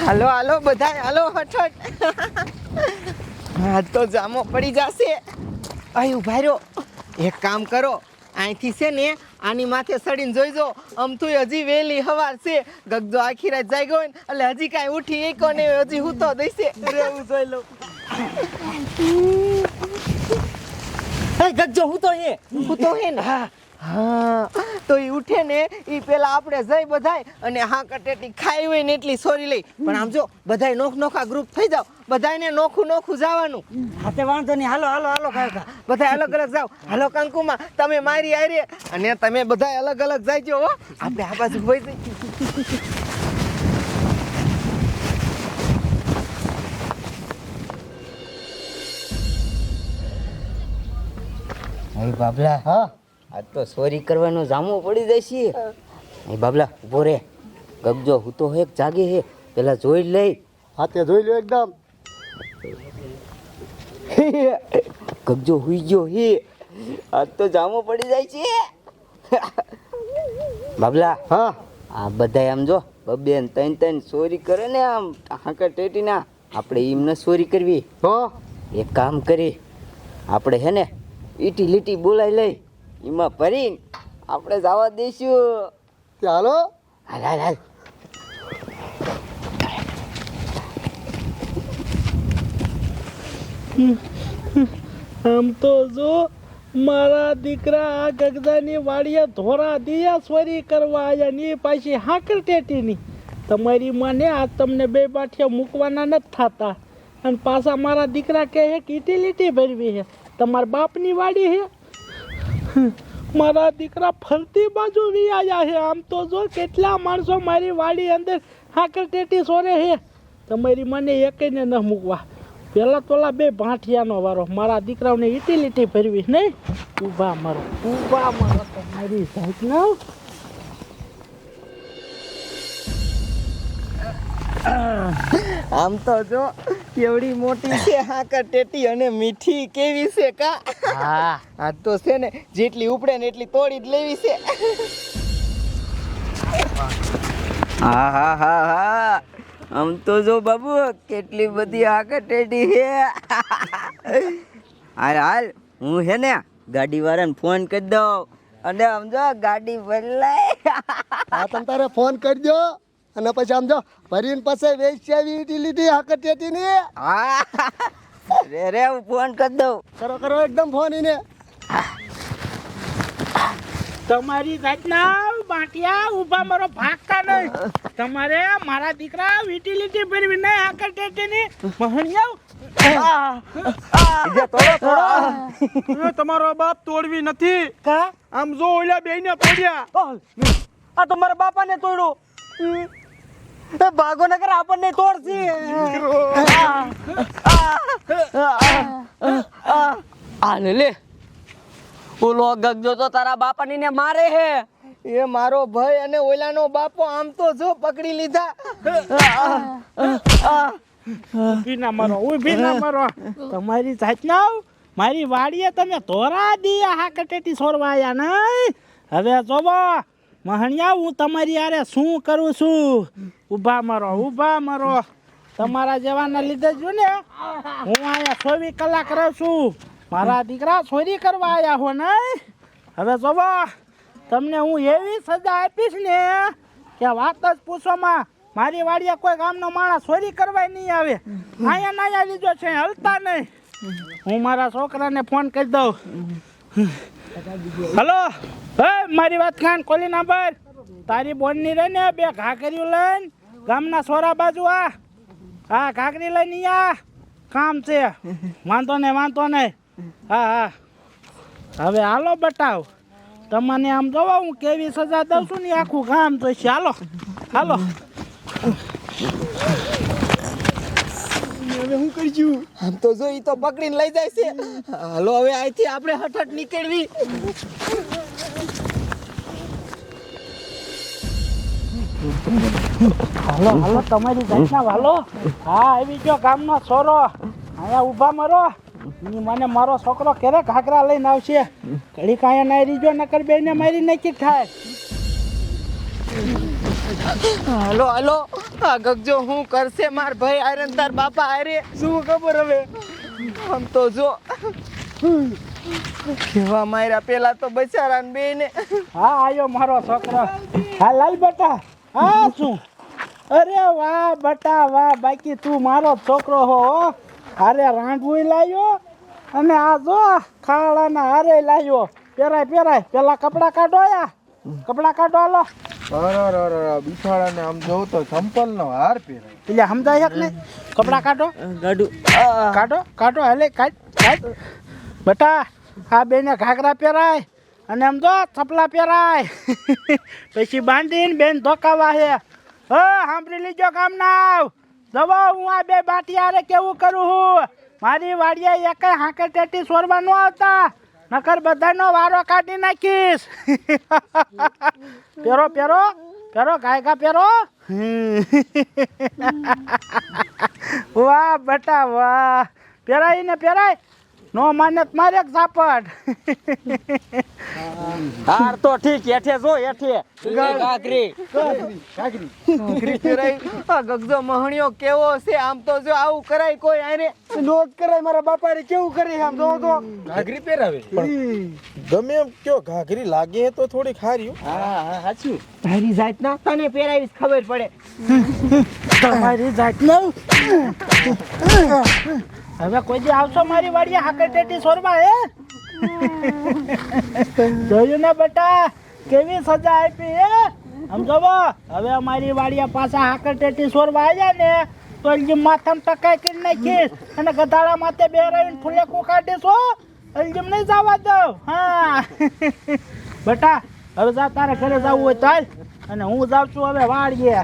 હાલો હાલો બધાય હાલો હઠ આજ તો જામો પડી જશે. અહીં ઉભા રહ્યો. એક કામ કરો, અહીંથી છે ને આની માથે સડીને જોઈજો. અમથું હજી વહેલી હવાર છે. ગગજો આખી રાત જાગ્યો હોય ને એટલે હજી કાંઈ ઉઠી એકો ને હજી હું તો દઈશે. રેવું જોઈ લઉં. હે ગગજો હું તો હે ને હા તો એ ઉઠે ને એ પેલા આપણે જઈ બધાય અને હા કટેટી ખાઈ હોય ને એટલી સોરી લઈ. પણ આમ જો બધાય નોખા ગ્રુપ થઈ જાવ, બધાયને નોખું જવાનું. હાથે વાંધો નહીં. હાલો હાલો હાલો કાકા. બધાય અલગ જાવ. હાલો કંકુમાં તમે મારી આરે અને તમે બધાય અલગ જાયજો હો. આપણે આ બાજુ વઈ જઈ. અહીં બાબલા, હા આજ તો ચોરી કરવાનો જામો પડી જાય છે. અહીં બાબલા ઉભો રે. ગગજો હું તો એક જાગે હે, પેલા જોઈ લઈ. હાથે જોઈ લો એકદમ. ગગજો હુઈ ગયો હે, આજ તો જામો પડી જાય છે. બાબલા, હા આ બધા આમ જો બબે ને ત્રણ ચોરી કરે ને આમ હાંકર ટેટી ના, આપણે એમને ચોરી કરવી. તો એક કામ કરી, આપણે હે ને ઈટી લીટી બોલાવી લઈ, એમાં ભરીને આપણે જવા દઈશું. ચાલો. હાલ હાલ હાલ. આમ તો જો મારા દીકરા આ ગગદાની વાડીએ ધોરા દિયા ચોરી કરવા આવ્યા ને એ પાછી હાકર ટેટીની. તમારી માને આ તમને બે બાઠિયા મૂકવાના નથી થતા અને પાછા મારા દીકરા કહે છે કીટી લીટી ભરવી છે. તમારા બાપની વાડી છે. મારા દીકરા ફરતી બાજુ વી આવ્યા છે. આમ તો જો કેટલા માણસો મારી વાડી અંદર હાકર ટેટી સોરે છે. તમારી મને એકને ન મૂકવા. પેલા તોલા બે ભાંઠિયાનો વારો. મારા દીકરાઓને ઈટી લીટી ભરવી નહીં. ઊભા મારો તમારી સાઈડ ના. આમ તો જો કેવડી મોટી છે હાકર ટેટી અને મીઠી કેવી છે કા. હા આ તો છે ને જેટલી ઉપડે ને એટલી તોડી જ લેવી છે. હા હા હા હા. આમ તો જો બાબુ કેટલી બધી હાકર ટેટી છે. હાલ હાલ હું હે ને ગાડી વાળાને ફોન કરી દઉં અને આમ જો ગાડી બદલાય. હા તમે તારે ફોન કરી દો અને પછી આમ જો ભરીને પછી વેચાવી ઈટી લીધી હાકર ટેટીની. હા રે હું ફોન કરી દઉં. કરો એકદમ ફોન એને. તમારી જાતના બાટિયા ઊભા મારો ભાગતા નહીં. તમારે મારા દીકરા વીટી લીટી ભરવી નહીં હાકર ટેટીની મહણિયાઓ. તમારો બાપ તોડવી નથી. કા આમ જો ઓલા બેયને તોડ્યા. આ તો મારા બાપાને તોડ્યો. ભાગો નગર આપણને તોડશે. આ લે ઓલો ગગજો તો તારા બાપાની ને મારે હે. એ મારો ભાઈ અને ઓલાનો બાપો આમ તો જો પકડી લીધા. ઊભી ના મારો. તમારી જાતના મારી વાડીએ તમે ધોરા દિયા હાકર ટેટી સોરવા આયા નહીં. હવે જોવો મહણિયા હું તમારી યારે શું કરું છું. ઊભા મારો. તમારા જેવાના લીધે જ ને હું અહીંયા 24 કલાક રહું છું. મારા દીકરા ચોરી કરવા આવ્યા હો નહીં. હવે જોવો તમને હું એવી સજા આપીશ ને કે વાત જ પૂછવામાં. મારી વાડીએ કોઈ ગામનો માણસ ચોરી કરવા નહીં આવે. અહીંયા નાયા લીધો છે, હલતા નહીં. હું મારા છોકરાને ફોન કરી દઉં. હલો મારી વાત કાન ખોલી ના પર. તારી બોનની રહી ને બે ઘાઘરીઓ લઈને ગામના સોરા બાજુ હા ઘાઘરી લઈને આ કામ છે. વાંધો નહીં. હા હવે હાલો બતાવ. તમને આમ જોવા હું કેવી સજા દઉં છું ને આખું ગામ જોઈશે. હાલો હવે હું કરજું. આમ તો જો ઈ તો પકડીને લઈ જાય છે. હાલો હવે અહીંથી આપણે હઠ નીકળવી. હાલો તમારી જાતના હાલો. હા આવી ગયો ગામનો છોરો. અહીંયા ઊભા મારો. મને મારો છોકરો ક્યારે ઘાઘરા લઈને આવશે. ઘડી કાંઈ ના રીજો નકર બેને મારી નાખી થાય. હાલો હાલો આ ગગજો હું કરશે માર ભાઈ આયરન તાર બાપા આયરે શું ખબર હવે આમ તો જો કેવા માર્યા પેલા તો બચારાને બેને હા આયો મારો છોકરો. હા લાલ બેટા. હા શું? અરે વાહ બેટા વાહ, બાકી તું મારો છોકરો હો. હારે રાંધવું લાવ્યો અને આ જો ખાડાના હારે લાવ્યો. પહેરાય પહેરાય, પેલા કપડાં કાઢો યા, કપડાં કાઢો હાલો. બિચારાને આમ જોઉં તો ચંપલ નો હાર પહેરાય. એટલે સમજાય છે ને? કપડાં કાઢો કાઢો કાઢો, હાલે કાઢ કાઢ. બેટા આ બેને ઘાઘરા પહેરાય અને આમ જો થપલા પહેરાય. પછી બાંધીને બેન ધોકાવા છે. સાંભળી લીજો કામના. જવા હું આ બે બાટિયારે કેવું કરું હું. મારી વાડીએ એક હાંકર ટેટી સોરવા ન આવતા, નકર બધાનો વારો કાઢી નાખીશ. પહેરો પહેરો પહેરો, ગાયકા પહેરો. વાહ બેટા વાહ, પહેરાય ને પહેરાય. નો માને મારે એક ઝાપટ. હાર તો ઠીક, હેઠે જો હેઠે. કાકરી ઘાઘરી પહેરાઈ. આ ગગજો મહણિયો કેવો છે આમ તો જો આવું કરાય કોઈ આરે નો જ કરાય, મારા બાપા રે કેવું કરે આમ જો તો. ઘાઘરી પહેરાવે ગમે એમ કયો, ઘાઘરી લાગે તો થોડી ખારી. હા સાચું. તારી જાતના તને પહેરાવી ખબર પડે. તમારી જાતનો હવે કોઈ દી આવશો મારી વાડીએ હાકર ટેટી સોરવા હે? જોયું ને બેટા કેવી સજા આપી હે? સમજો હવે અમારી વાડીએ પાછા હાકર ટેટી સોરવા આવ્યા ને તો અલજી માથામાં ટકાઈ કરી નાખીશ અને ગધાડા માથે બેરાવીને ફૂલેકું કાઢીશ હો. અલજીમ નહીં જવા દઉં. હા બેટા હવે જા, તારે ઘરે જવું હોય તો હાલ. અને હું જાઉં છું હવે વાડીએ.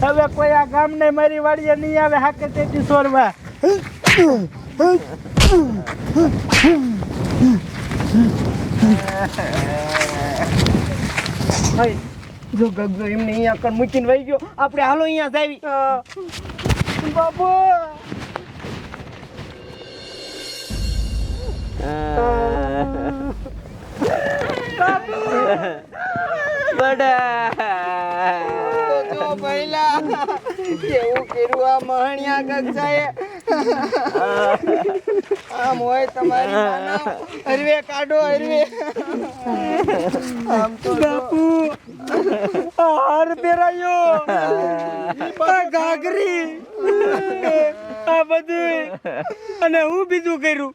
હવે કોઈ આ ગામને મારી વાડીએ નહીં આવે હાકર ટેટી સોરવા. જો ગગજો એમને અહીંયા કર મૂકીને વહી ગયો, આપણે હાલો અહીંયા જાવી. બાબુ તો જો પહેલા કેવું કર્યું આ મહણિયા ગગજાએ. આમ હોય તમારી માનવ. હરવે કાઢો હરવે. આમ તો બાપુ હાર પહેરાયો, ઘાઘરી, આ બધું અને હું બીજું કર્યું.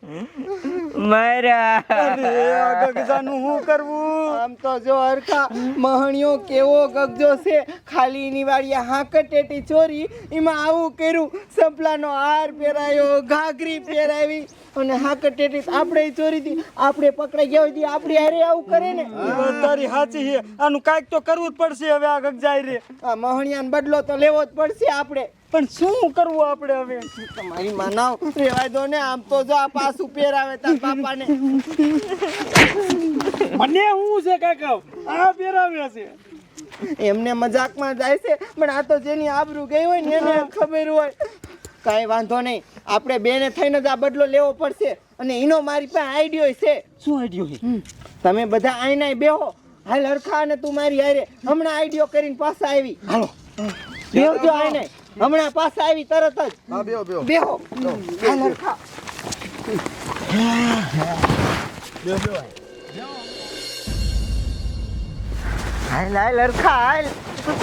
મારા અરે આ ગગજાનું શું કરવું? આમ તો જો હરખા મહણિયો કેવો ગગજો છે. ખાલી એની વાડીએ હાંકર ટેટી ચોરી, એમાં આવું કર્યું. સંપલાનો હાર પહેરાયો, ઘાઘરી પહેરાવી અને હાંકર ટેટી આપણે ચોરી હતી. આપણે પકડાઈ ગયા હોય આપણે હારે આવું કરે ને. તારી સાચી છે, આનું કાંઈક તો કરવું જ પડશે હવે. આ ગગજાઈ રે આ મહણિયાનો બદલો તો લેવો જ પડશે આપણે. પણ શું કરવું આપણે હવે? તમારી માનવ રેવાય દો ને. આમ તો જો આ પાછું પહેરાવે તાર બાપાને. મને હું છે કાકા, આ પહેરાવ્યા છે. એમને મજાકમાં જાય છે, પણ આ તો જેની આબરૂ ગઈ હોય ને એને ખબર હોય. કાંઈ વાંધો નહીં, આપણે બેને થઈને જ આ બદલો લેવો પડશે. અને એનો મારી પાસે આઈડિયો છે. શું આઈડિયો છે? તમે બધા આઈના બેહો. હાલ હરખા અને તું મારી હારે. હમણાં આઈડિયો કરીને પાછા આવી. હાલો બેહજો આઈને. હમણાં પાછા આવી તરત જ. હા બેહો બેહો બેહો હાલ હરખા. હાલ હાલ હરખા હાલ.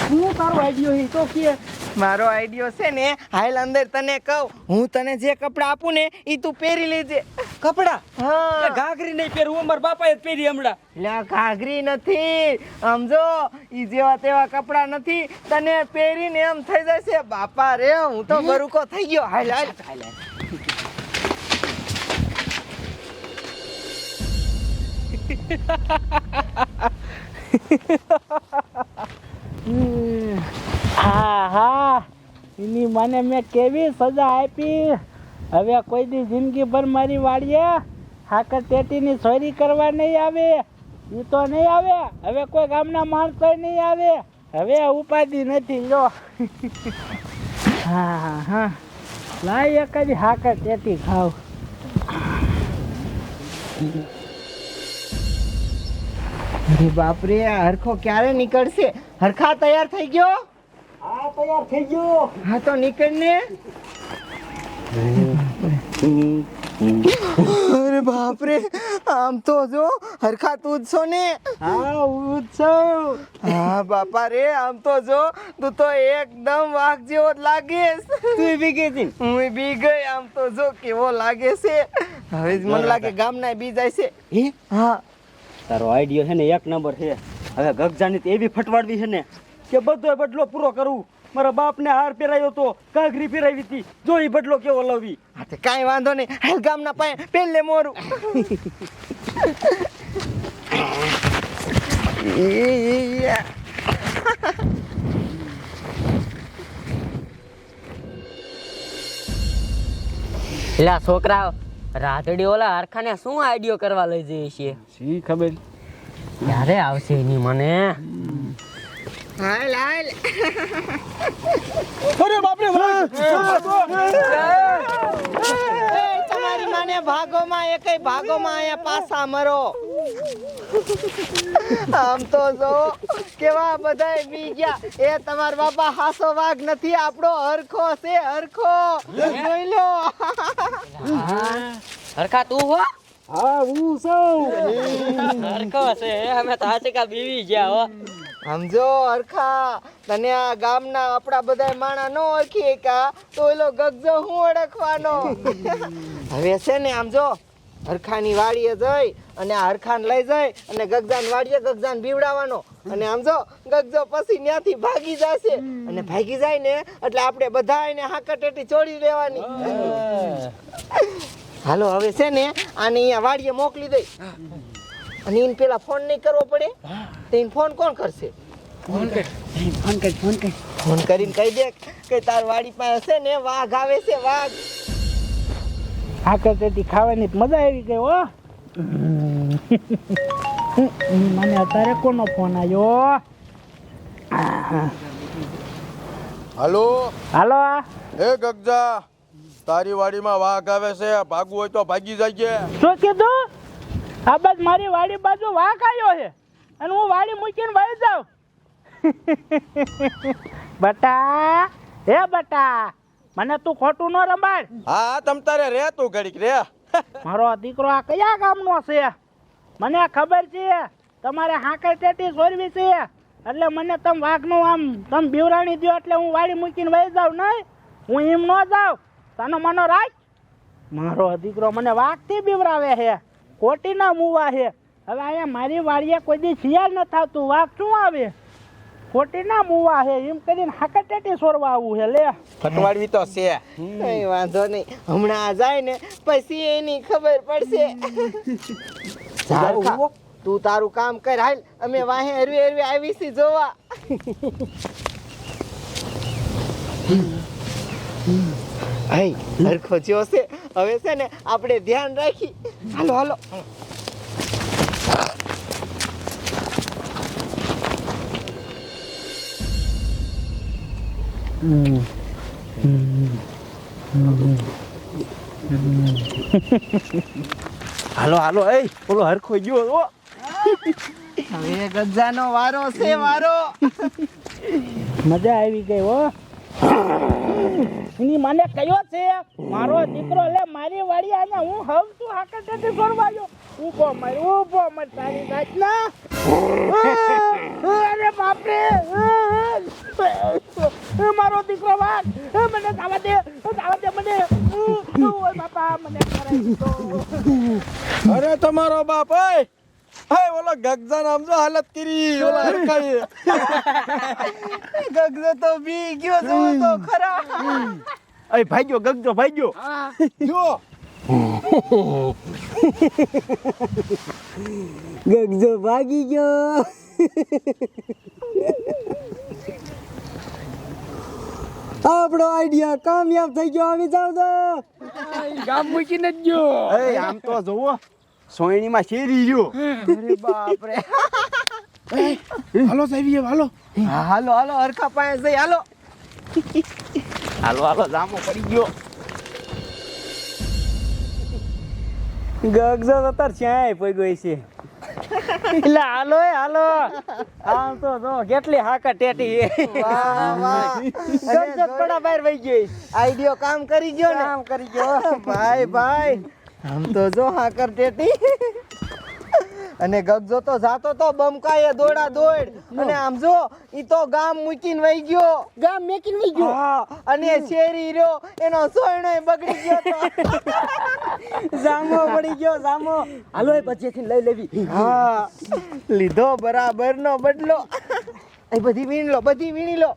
શું તારો આઈડિયો છે તો કે? મારો આઈડિયો છે ને, હાલ અંદર તને કહું. હું તને જે કપડાં આપું ને એ તું પહેરી લેજે. કપડા? હા ઘાઘરી નહીં પહેરવું, મારા બાપાએ જ પહેરી હમણાં. લ્યા ઘાઘરી નથી, સમજો ઈ જેવા તેવા કપડા નથી. તને પહેરીને એમ થઈ જશે બાપા રે હું તો બરુકો થઈ ગયો. હાલ હાલ હાલ. હા હા, એની મને મેં કેવી સજા આપી. હવે કોઈ દી જિંદગીભર મારી વાડીએ હાકર ટેટીની ચોરી કરવા નહીં આવે. એ તો નહીં આવે. હવે કોઈ ગામના માણસો નહીં આવે. હવે ઉપાધિ નથી જો. હા હા હા, લાય એક જ હાકર ટેટી ખાવ. અરે બાપરે આ હરખો ક્યારે નીકળશે? હરખા તૈયાર થઈ ગયો? હા તૈયાર થઈ ગયો. હા તો નીકળ ને. અરે બાપ રે, આમ તો જો હરખા તું જ છો ને? હા હું જ છું. હા બાપા રે, આમ તો જો તું તો એકદમ વાઘ જેવો જ લાગીશ. તું બી ગઈ હતી હું બી ગઈ. આમ તો જો કેવો લાગે છે. હવે જ મને લાગે ગામના બી જાય છે. હે હા તારો આઈડિયો છે ને એક નંબર છે. હવે ગગજાની તો એવી ફટવાડવી છે ને કે બધો બદલો પૂરો કરવું. મારા બાપને હાર પહેરાયો તો ઘાઘરી પહેરાવી હતી, જો એ બદલો કેવો લાવી. હા તે કાંઈ વાંધો નહીં. હાલ ગામના પાસે પેલે મોરું. એલા છોકરા, રાતડી ઓલા હરખાને શું આઈડિયો કરવા લઈ જઈએ છીએ? શી ખબર. ક્યારે આવશે એની મને? હાલ હાલ. અરે બાપ રે એ તમારી માને ભાગોમાં એકય ભાગોમાં આયા પાછા મરો. આમ તો જો કેવા બધાય બી ગયા. એ તમાર બાપા હાસો વાઘ નથી, આપણો હરખો છે. હરખો જોઈ લો. હરખા તું હો? હા હું છું. હરખો છે, અમે તો આચકા બીવી ગયા હો. સમજો હરખા, તને આ ગામના આપણા બધા માણા નો ઓળખી કા તો ઓલો ગગજો હું ઓળખવાનો. હવે છે ને આમ જો હરખાની વાડીએ જઈ અને આ હરખાને લઈ જઈ અને ગગજાની વાડીએ ગગજાને બીવડાવવાનો. અને આમ જો ગગજો પછી ત્યાંથી ભાગી જશે અને ભાગી જાય ને એટલે આપણે બધા એને હાકટેટી ચોડી લેવાની. હાલો હવે છે ને આને અહીંયા વાડીએ મોકલી દઈ અને એને પેલા ફોન નહીં કરવો પડે. તો એને ફોન કોણ કરશે? ફોન કરીને કહી દે કે તાર વાડી પાસે છે ને વાઘ આવે છે. વાઘ હાકરટેટી ખાવાની મજા આવી ગઈ હો. મને અત્યારે કોનો ફોન આવ્યો? હાલો હાલો. એ ગગજા, તારી વાડીમાં વાઘ આવે છે, ભાગવું હોય તો ભાગી જાય. શું કીધું? આ બસ મારી વાડી બાજુ વાઘ આવ્યો છે અને હું વાડી મૂકીને વહી જાઉં. બટા, હે બટા, મને તું ખોટું ન રમાડ. હા તમ તારે રે, તું ઘડીક રે. મારો દીકરો આ કયા ગામનો છે? મને ખબર છે તમારે હાકર ટેટી સોરવી છે એટલે મને તમે વાઘનું આમ તમે બીવરાણી દો એટલે હું વાડી મૂકીને વહી જાઉં. નહીં, હું એમ ન જાઉં. તનો મનો રાખ. મારો દીકરો મને વાઘથી બીવરાવે છે, ખોટીના મુવા છે. હવે અહીંયા મારી વાડીએ કોઈ દી શિયાળ ન થતું, વાઘ શું આવે? ખોટીના મુવા છે એમ કરીને હાકર ટેટી સોરવા આવું છે. લે ફટવાડવી તો છે. કઈ વાંધો નહીં, હમણાં જાય ને પછી એની ખબર પડશે. જા હરખા, તું તારું કામ કર. હાલ અમે વાહે હરવી હરવી આવી છીએ જોવા. હઈ હરખો જ્યો છે. હવે છે ને આપણે ધ્યાન રાખી. હાલો હાલો. હાલો હાલો, એ ઓલો હરખો ગયો. હવે ગજાનો વારો છે. વારો મજા આવી ગઈ હો. એની મને કયો છે મારો દીકરો? લે મારી વાડી આને હું હવ તું હાકર ટેટી સોરવા ગયો. ઊભો મર તારી નાચના. અરે બાપ રે, મારો દીકરો વાઘ. મને જવા દે મને. ઓય બાપા, મને કરાઈ દીધો. અરે તમારો બાપ, એ ઓલો ગગજા નામ જો હાલત કરી ઓલા હરખાએ. ગગજો તો બી ગયો જો તો ખરા. એ ભાગ્યો ગગજો, ભાગ્યો. જો ગગજો ભાગી ગયો. આપણો આઈડિયા કામયાબ થઈ ગયો. આવી જાવ તો ગામ મૂકીને જ ગયો. એ આમ તો જોવો સોયણીમાં શેરી ગયો. અરે બાપ રે. હાલો સાહેબ, હાલો હાલો હાલો હરખા પાસે જઈ. હાલો હાલો હાલો, જામો પડી ગયો. ગગજો તો તાર ક્યાંય પડી ગઈ છે. એટલે હાલો એ હાલો આમ તો જો કેટલી હાકર ટેટી વાહ વાહ ગજબ પડા બહાર વહી ગઈ આઈડિયો કામ કરી ગયો ને કામ કરી ગયો ભાઈ ભાઈ આમ તો જો હાકર ટેટી અને ગગજો તો જાતો તો બમકાએ દોડા દોડ અને આમ જો ઈ તો ગામ મૂકીને વહી ગયો ગામ મેકીને વઈ ગયો હા અને શેરી રહ્યો એનો સોયણોય બગડી ગયો તો જામો પડી ગયો જામો હાલો એ પછીથી લઈ લેવી હા લીધો બરાબર નો બદલો એ બધી વીણી લો